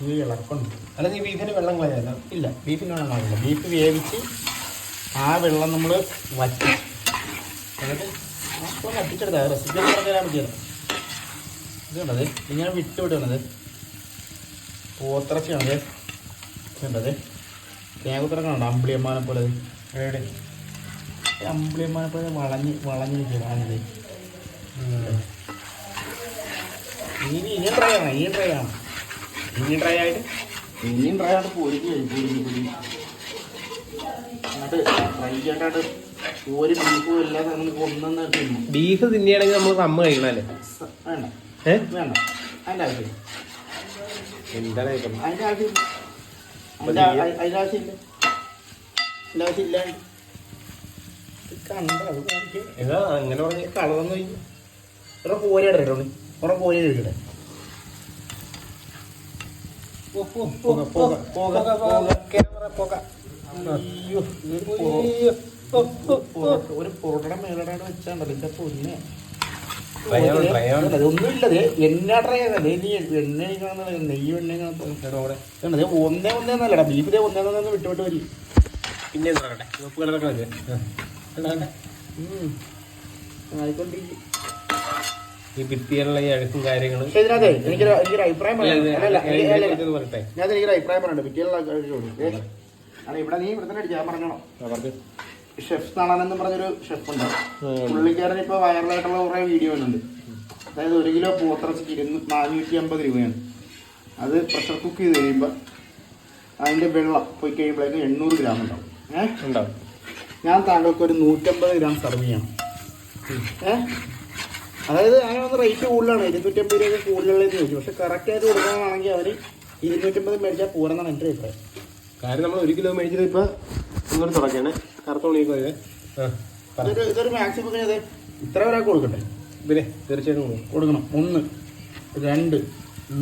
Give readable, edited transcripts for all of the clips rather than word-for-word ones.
ഈ ഇളക്കുണ്ട്. അല്ലെങ്കിൽ ഈ ബീഫിന് വെള്ളം കളയാലോ? ഇല്ല, ബീഫിന് വെള്ളം കളയില്ല. ബീഫ് വേവിച്ച് ആ വെള്ളം നമ്മൾ വറ്റി എന്നിട്ട് അപ്പോൾ വറ്റിച്ചെടുത്താൽ റെസിപ്പി പറഞ്ഞു തരാൻ പറ്റിയത്. ഇതുണ്ടത് ഇങ്ങനെ വിട്ടുവിടണത് പോത്തിറച്ചിയാണത്. ഇതുണ്ടത് തേങ്ങത്തിറക്കണുണ്ട് അമ്പിളിയമ്മാനെ പോലെ. എവിടെ അമ്പിളിയമ്മാനെ പോലെ വളഞ്ഞിരിക്കുകയാണിത്. ഇനിയും ട്രൈ ആണ്, ഇനിയും ട്രൈ ആണ്, ഇനിയും ട്രൈ ആയിട്ട് പൊരിഞ്ഞ് എന്നിട്ട് ഫ്രൈ ആയിട്ടായിട്ട് ഒരു ബീഫും എല്ലാം നമുക്ക് ഒന്നെന്ന് തിന്നു. ബീഫ് തിന്നിയാണെങ്കിൽ നമ്മൾ കമ്മ കഴിക്കണല്ലേ? വേണ്ട വേണ്ട, അതിൻ്റെ ആവശ്യമില്ല. എന്താണ് അതിൻ്റെ ആവശ്യമില്ല, അതിൻ്റെ ആവശ്യമില്ല, അതിൻ്റെ ആവശ്യമില്ല. കണ്ടത് ഏതാ അങ്ങനെ പറഞ്ഞ കളറൊന്നും കഴിക്കും. ഇവിടെ കോരി ഇടട്ടെ, ഇവിടെ കോരി കഴിക്കട്ടെ. ഒരു പൊറോട്ടയുടെ മേലോട്ടാണ് വെച്ചാണ്ടല്ലോ എന്റെ പൊന്നെ. ഒന്നുമില്ലത് എണ്ണ ട്രൈ ആണല്ലേ, ഇനി എണ്ണ കഴിക്കണമെന്നല്ല, നെയ്യ് എണ്ണ ഒന്നേന്നല്ലടാ ബീഫ്. ഒന്നേന്ന് വിട്ടുവിട്ട് വരി. പിന്നെ ആയിക്കൊണ്ടിരിക്കും ഈ ഭിത്തിയിലുള്ള ഈ അഴുക്കും കാര്യങ്ങളും. ഇതിനകത്ത് എനിക്കൊരു അഭിപ്രായം പറയട്ടെ. എനിക്കൊരു അഭിപ്രായം പറയണ്ട. ഭിത്തിയിലുള്ള ഇവിടെ നീ ഇവിടെ തന്നെ അടിച്ചാ പറഞ്ഞോളാം. ഷെഫ് നാളാനെന്ന് പറഞ്ഞൊരു ഷെഫ് ഉണ്ട്. പുള്ളിക്കാരൻ ഇപ്പൊ വൈറലായിട്ടുള്ള കുറെ വീഡിയോ ഉണ്ട്. അതായത് 1 കിലോ പോത്തിറച്ചിക്ക് 450 രൂപയാണ്. അത് പ്രഷർ കുക്ക് ചെയ്ത് കഴിയുമ്പോൾ അതിന്റെ വെള്ളം പോയി കഴിയുമ്പോഴേക്കും 800 ഗ്രാം ഉണ്ടാവും. ഉണ്ടാവും. ഞാൻ താങ്കൾക്ക് ഒരു 150 ഗ്രാം സെർവ് ചെയ്യണം. അതായത് അങ്ങനെ വന്ന് റേറ്റ് കൂടുതലാണ്, 250 രൂപ കൂടുതലുള്ളതെന്ന് ചോദിച്ചു. പക്ഷെ കറക്റ്റായിട്ട് കൊടുക്കണമെങ്കിൽ അവർ 250 മേടിച്ചാൽ പോരെന്നാണ് എൻ്റെ അഭിപ്രായം. കാര്യം നമ്മൾ 1 കിലോ മേടിച്ചത് ഇപ്പൊ ഒന്നും തുടങ്ങിയാണ്. കറുത്ത ഉണിക്ക് ഇതൊരു മാക്സിമം കഴിഞ്ഞത് ഇത്ര ഒരാൾക്ക് കൊടുക്കട്ടെ. പിന്നെ തീർച്ചയായിട്ടും കൊടുക്കണം. 1 2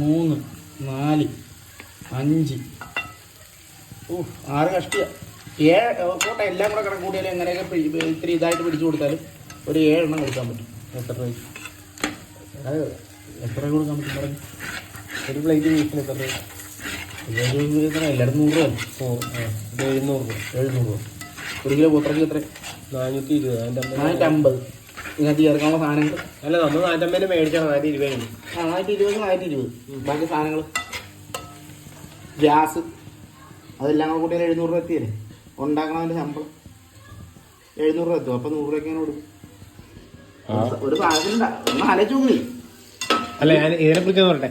3 4 5 6 കഷ്ടിയ 7 പോട്ടെ. എല്ലാം കൂടെ കണക്ക് കൂട്ടിയാലും എങ്ങനെയൊക്കെ ഇത്തിരി ഇതായിട്ട് പിടിച്ചു കൊടുത്താലും ഒരു 7 എണ്ണം കൊടുക്കാൻ പറ്റും. എത്ര രൂപ? എത്ര കൊടുക്കാൻ പറ്റും പറഞ്ഞു? ഒരു പ്ലേറ്റ് ബീഫിന് എത്ര രൂപ? എല്ലായിടത്തും 100 രൂപ. 700 രൂപ. 700 രൂപ. 1 കിലോ പോത്തിറച്ചി എത്ര? 420. 450. ഇതിനകത്ത് ചേർക്കാനുള്ള സാധനങ്ങൾ അല്ല, നമ്മൾ 450 മേടിച്ചാൽ 420. 420. ബാക്കി സാധനങ്ങൾ ഗ്യാസ് അതെല്ലാം കൂടെ കൂട്ടിയാൽ 700 രൂപ എത്തിയല്ലേ? ഉണ്ടാക്കണതിൻ്റെ ശമ്പളം 700 രൂപ എത്തും. അപ്പം 100 രൂപയ്ക്ക് അങ്ങനെ കൊടുക്കും. ഒരു സാധനം ഒന്ന് ആലോചിച്ച് നോക്കി. അല്ല, ഞാൻ ഇതിനെ കുറിച്ച് പറയട്ടെ.